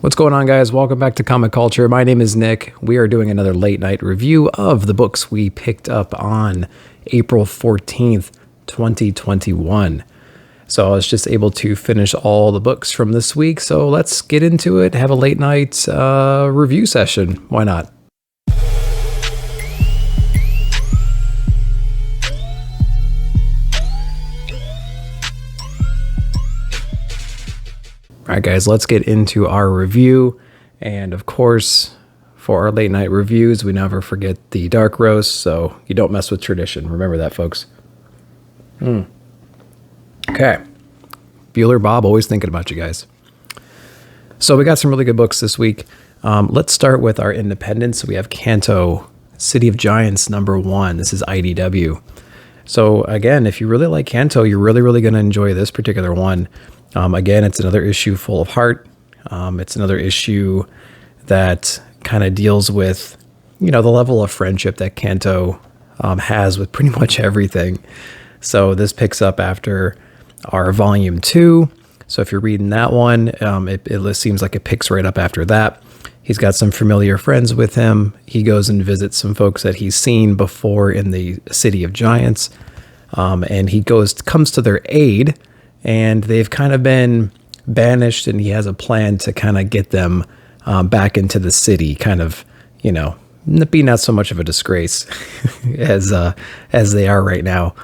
What's going on, guys? Welcome back to Comic Culture. My name is Nick. We are doing another late night review of the books we picked up on April 14th, 2021. So I was just able to finish all the books from this week. So let's get into it. Have a late night review session. Why not? All right, guys, let's get into our review. And of course, for our late night reviews, we never forget the dark roast, so you don't mess with tradition. Remember that, folks. Okay. Bueller Bob, always thinking about you guys. So we got some really good books this week. Let's start with our independents. We have Canto, City of Giants, #1. This is IDW. So again, if you really like Kanto, you're really going to enjoy this particular one. Again, it's another issue full of heart. It's another issue that kind of deals with, the level of friendship that Kanto has with pretty much everything. So this picks up after our volume 2. So if you're reading that one, it seems like it picks right up after that. He's got some familiar friends with him. He goes and visits some folks that he's seen before in the City of Giants. And he comes to their aid, and they've kind of been banished, and he has a plan to kind of get them back into the city, kind of, be not so much of a disgrace as they are right now.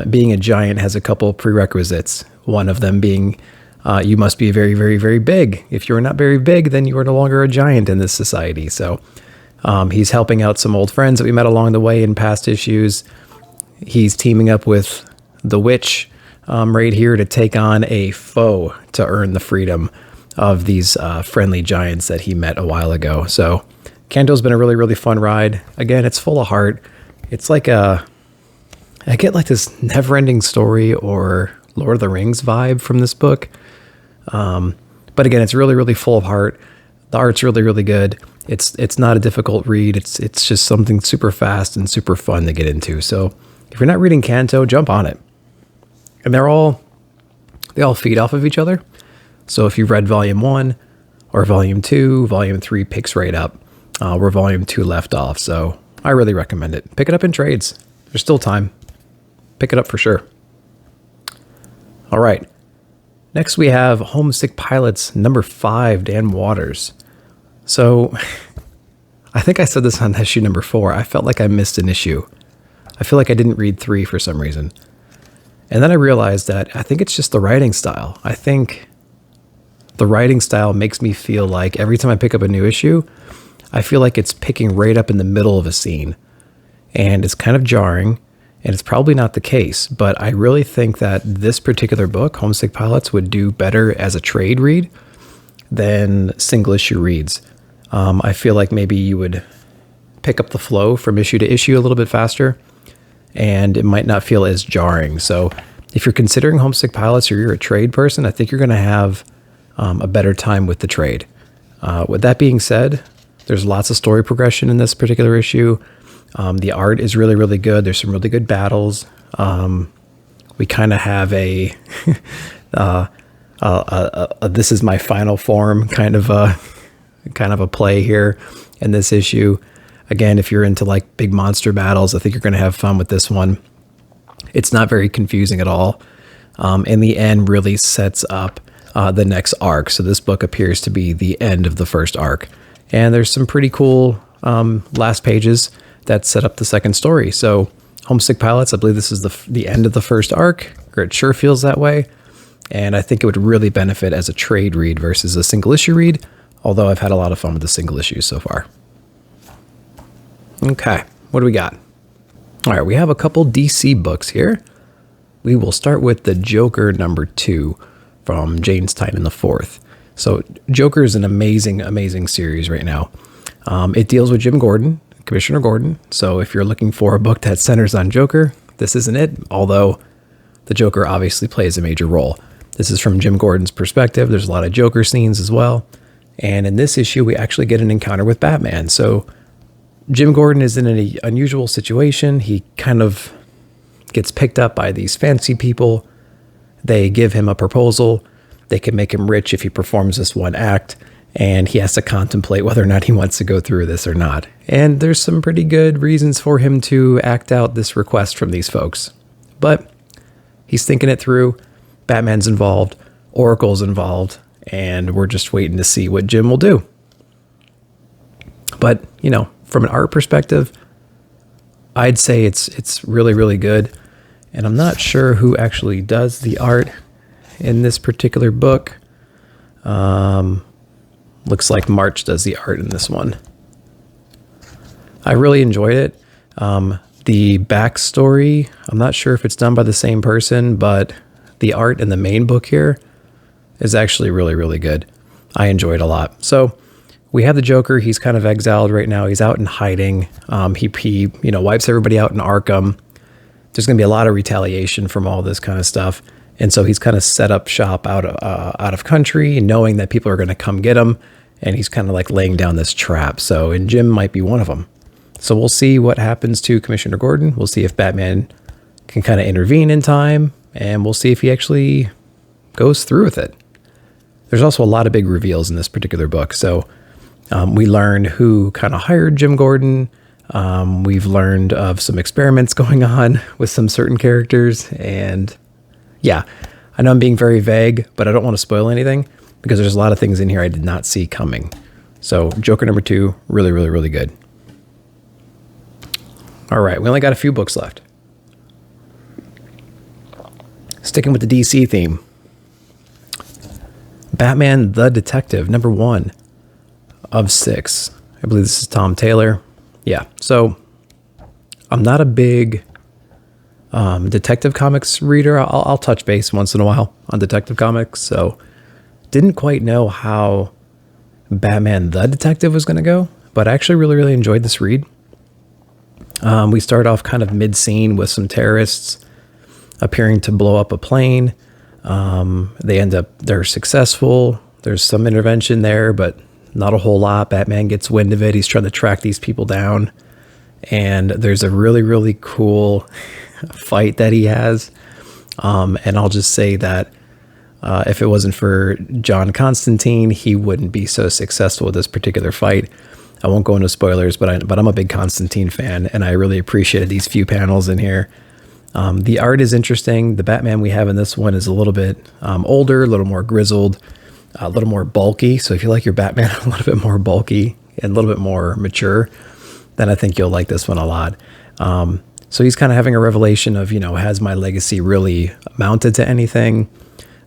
Being a giant has a couple of prerequisites. One of them being you must be very, very, very big. If you're not very big, then you are no longer a giant in this society. So he's helping out some old friends that we met along the way in past issues. He's teaming up with the witch right here to take on a foe to earn the freedom of these friendly giants that he met a while ago. So Kanto's been a really, really fun ride. Again, it's full of heart. It's like I get like this never-ending story or Lord of the Rings vibe from this book. But again, it's really, really full of heart. The art's really, really good. It's not a difficult read. It's just something super fast and super fun to get into. So if you're not reading Kanto, jump on it. And they all feed off of each other. So if you've read volume 1 or volume 2, volume 3 picks right up where volume 2 left off. So I really recommend it. Pick it up in trades. There's still time. Pick it up for sure. All right. Next we have Homesick Pilots #5, Dan Waters. So I think I said this on issue #4. I felt like I missed an issue. I feel like I didn't read 3 for some reason. And then I realized that I think it's just the writing style. I think the writing style makes me feel like every time I pick up a new issue, I feel like it's picking right up in the middle of a scene. And it's kind of jarring, and it's probably not the case. But I really think that this particular book, Homesick Pilots, would do better as a trade read than single issue reads. I feel like maybe you would pick up the flow from issue to issue a little bit faster, and it might not feel as jarring. So if you're considering Homesick Pilots or you're a trade person, I think you're going to have a better time with the trade. With that being said, there's lots of story progression in this particular issue. The art is really, really good. There's some really good battles. We kind of have a this is my final form kind of a play here in this issue. Again, if you're into like big monster battles, I think you're going to have fun with this one. It's not very confusing at all. And the end really sets up the next arc. So this book appears to be the end of the first arc. And there's some pretty cool last pages that set up the second story. So Homesick Pilots, I believe this is the end of the first arc, or it sure feels that way. And I think it would really benefit as a trade read versus a single issue read, although I've had a lot of fun with the single issues so far. Okay, what do we got? All right, we have a couple DC books here. We will start with the Joker #2 from James Tynion IV. So Joker is an amazing, amazing series right now. It deals with Jim Gordon, Commissioner Gordon. So if you're looking for a book that centers on Joker, this isn't it, although the Joker obviously plays a major role. This is from Jim Gordon's perspective. There's a lot of Joker scenes as well. And in this issue, we actually get an encounter with Batman. So Jim Gordon is in an unusual situation. He kind of gets picked up by these fancy people. They give him a proposal. They can make him rich if he performs this one act. and he has to contemplate whether or not he wants to go through this or not. And there's some pretty good reasons for him to act out this request from these folks. But he's thinking it through. Batman's involved, Oracle's involved, and we're just waiting to see what Jim will do. But, you know, from an art perspective, I'd say it's really, really good. And I'm not sure who actually does the art in this particular book. Looks like March does the art in this one. I really enjoyed it. The backstory, I'm not sure if it's done by the same person, but the art in the main book here is actually really, really good. I enjoyed a lot. So we have the Joker. He's kind of exiled right now. He's out in hiding. He wipes everybody out in Arkham. There's going to be a lot of retaliation from all this kind of stuff. And so he's kind of set up shop out of country, knowing that people are going to come get him. And he's kind of like laying down this trap. So, and Jim might be one of them. So we'll see what happens to Commissioner Gordon. We'll see if Batman can kind of intervene in time. And we'll see if he actually goes through with it. There's also a lot of big reveals in this particular book. So we learn who kind of hired Jim Gordon. We've learned of some experiments going on with some certain characters. And yeah, I know I'm being very vague, but I don't want to spoil anything because there's a lot of things in here I did not see coming. So Joker number 2, really, really, really good. All right, we only got a few books left. Sticking with the DC theme. Batman the Detective, number 1 of 6. I believe this is Tom Taylor. Yeah, so I'm not a big Detective Comics reader. I'll touch base once in a while on Detective Comics, so didn't quite know how Batman the Detective was going to go, but I actually really, really enjoyed this read. We start off kind of mid-scene with some terrorists appearing to blow up a plane. They're successful. There's some intervention there, but not a whole lot. Batman gets wind of it. He's trying to track these people down. And there's a really, really cool fight that he has. And I'll just say that if it wasn't for John Constantine, he wouldn't be so successful with this particular fight. I won't go into spoilers, but I'm a big Constantine fan, and I really appreciated these few panels in here. The art is interesting. The Batman we have in this one is a little bit older, a little more grizzled, a little more bulky. So if you like your Batman a little bit more bulky and a little bit more mature, then I think you'll like this one a lot. So he's kind of having a revelation of, has my legacy really amounted to anything?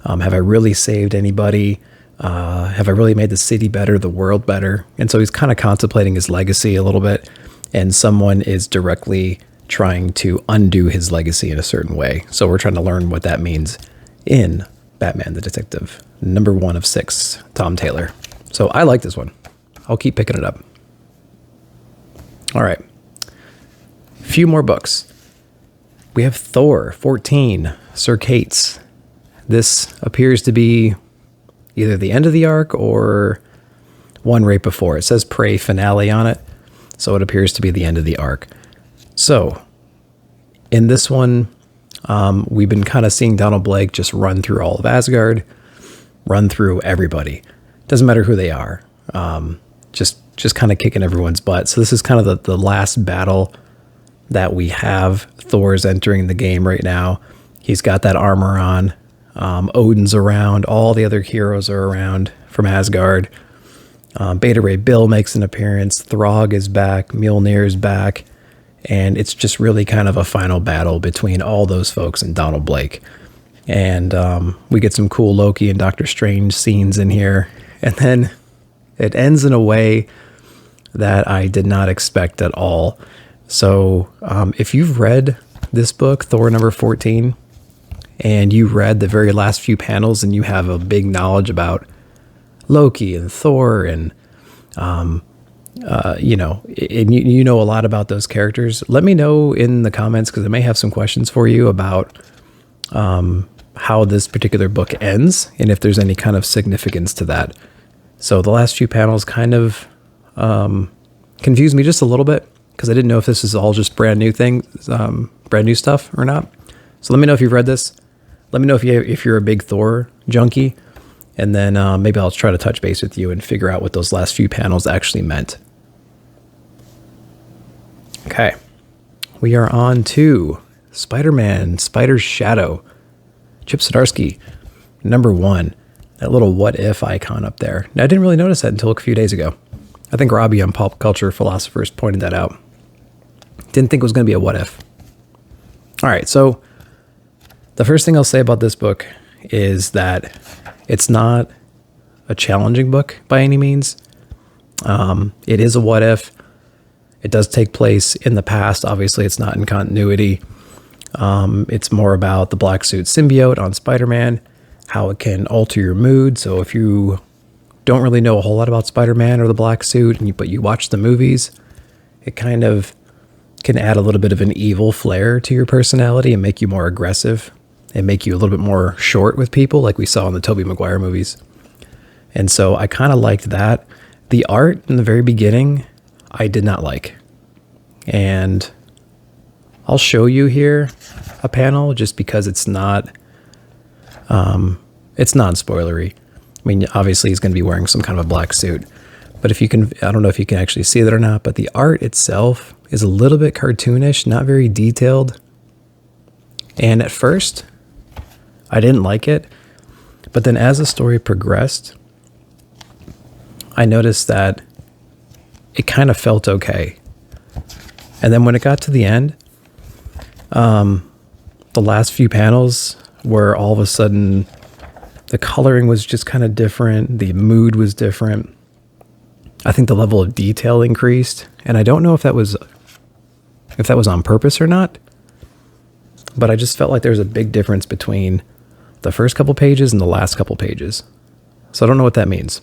Have I really saved anybody? Have I really made the city better, the world better? And so he's kind of contemplating his legacy a little bit, and someone is directly trying to undo his legacy in a certain way. So we're trying to learn what that means in Batman the Detective, number 1 of 6, Tom Taylor. So I like this one. I'll keep picking it up. All right. A few more books. We have Thor 14, Sir Cates. This appears to be either the end of the arc or one right before. It says Prey Finale on it, so it appears to be the end of the arc. So, in this one, we've been kind of seeing Donald Blake just run through all of Asgard, run through everybody. Doesn't matter who they are. Just kind of kicking everyone's butt. So this is kind of the last battle that we have. Thor's entering the game right now. He's got that armor on. Odin's around. All the other heroes are around from Asgard. Beta Ray Bill makes an appearance. Throg is back. Mjolnir is back. And it's just really kind of a final battle between all those folks and Donald Blake. And we get some cool Loki and Doctor Strange scenes in here. And then it ends in a way that I did not expect at all. So if you've read this book, Thor number 14, and you read the very last few panels and you have a big knowledge about Loki and Thor and you know a lot about those characters, let me know in the comments, because I may have some questions for you about how this particular book ends and if there's any kind of significance to that. So the last few panels kind of confused me just a little bit, because I didn't know if this is all just brand new things, brand new stuff or not. So let me know if you've read this. Let me know if you're a big Thor junkie, and then maybe I'll try to touch base with you and figure out what those last few panels actually meant. Okay, we are on to Spider-Man, Spider's Shadow, Chip Zdarsky, number 1. That little what if icon up there. Now, I didn't really notice that until a few days ago. I think Robbie on Pop Culture Philosophers pointed that out. Didn't think it was going to be a what if. All right, so the first thing I'll say about this book is that it's not a challenging book by any means. It is a what if. It does take place in the past. Obviously, it's not in continuity. It's more about the black suit symbiote on Spider-Man, how it can alter your mood. So if you don't really know a whole lot about Spider-Man or the black suit, but you watch the movies, it kind of can add a little bit of an evil flair to your personality and make you more aggressive and make you a little bit more short with people, like we saw in the Tobey Maguire movies. And so I kind of liked that. The art in the very beginning, I did not like. And I'll show you here a panel just because it's non-spoilery. I mean, obviously he's going to be wearing some kind of a black suit, but if you can, I don't know if you can actually see that or not, but the art itself is a little bit cartoonish, not very detailed. And at first I didn't like it, but then as the story progressed, I noticed that it kind of felt okay. And then when it got to the end, the last few panels where all of a sudden the coloring was just kind of different. The mood was different. I think the level of detail increased. And I don't know if that was on purpose or not, but I just felt like there was a big difference between the first couple pages and the last couple pages. So I don't know what that means,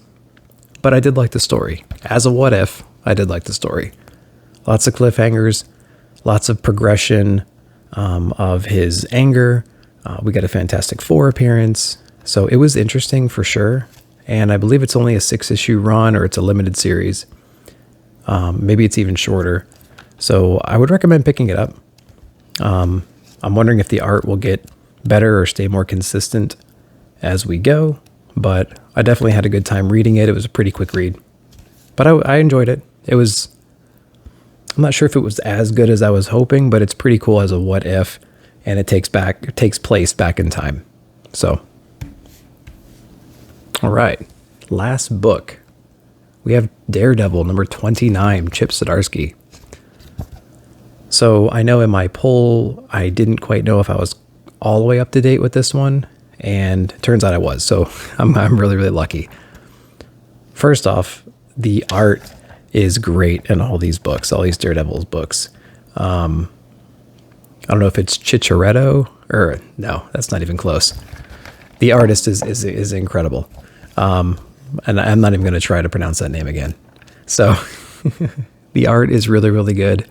but I did like the story. As a what if, I did like the story. Lots of cliffhangers, lots of progression of his anger. We got a Fantastic Four appearance. So it was interesting for sure. And I believe it's only a 6-issue run, or it's a limited series. Maybe it's even shorter. So I would recommend picking it up. I'm wondering if the art will get better or stay more consistent as we go. But I definitely had a good time reading it. It was a pretty quick read. But I enjoyed it. I'm not sure if it was as good as I was hoping, but it's pretty cool as a what if, and it takes place back in time. So, all right, last book. We have Daredevil, number 29, Chip Zdarsky. So I know in my poll, I didn't quite know if I was all the way up to date with this one, and it turns out I was. So I'm really, really lucky. First off, the art is great in all these books, all these Daredevil books. I don't know if it's Chicharretto or no, that's not even close. The artist is incredible. And I'm not even going to try to pronounce that name again. So the art is really, really good.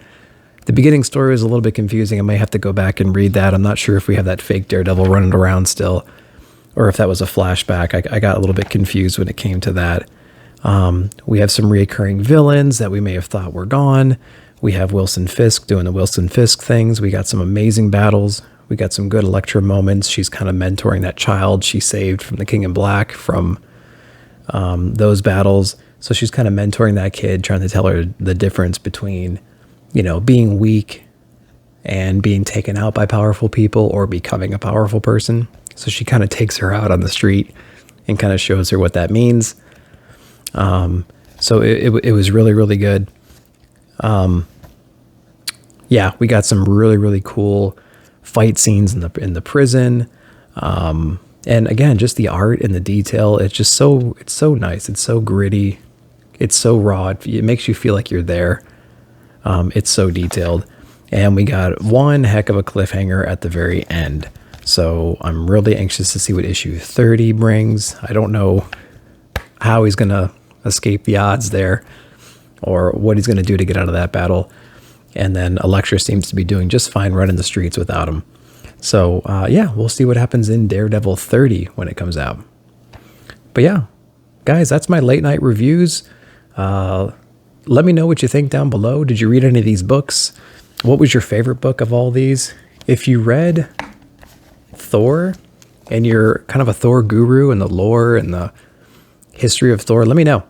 The beginning story was a little bit confusing. I may have to go back and read that. I'm not sure if we have that fake Daredevil running around still, or if that was a flashback. I got a little bit confused when it came to that. We have some reoccurring villains that we may have thought were gone. We have Wilson Fisk doing the Wilson Fisk things. We got some amazing battles. We got some good Elektra moments. She's kind of mentoring that child she saved from the King in Black from those battles. So she's kind of mentoring that kid, trying to tell her the difference between, being weak and being taken out by powerful people or becoming a powerful person. So she kind of takes her out on the street and kind of shows her what that means. So it was really, really good. Yeah, we got some really, really cool fight scenes in the prison. And again, just the art and the detail. It's so nice. It's so gritty. It's so raw. It makes you feel like you're there. It's so detailed. And we got one heck of a cliffhanger at the very end. So I'm really anxious to see what issue 30 brings. I don't know how he's going to escape the odds there, or what he's going to do to get out of that battle. And then Elektra seems to be doing just fine running the streets without him. So yeah, we'll see what happens in Daredevil 30 when it comes out. But yeah, guys, that's my late night reviews. Let me know what you think down below. Did you read any of these books? What was your favorite book of all these? If you read Thor, and you're kind of a Thor guru and the lore and the history of Thor, let me know.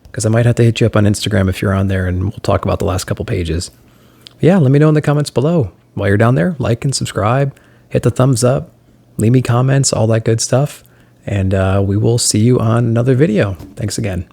Because I might have to hit you up on Instagram if you're on there, and we'll talk about the last couple pages. Yeah, let me know in the comments below. While you're down there, like and subscribe, hit the thumbs up, leave me comments, all that good stuff. And we will see you on another video. Thanks again.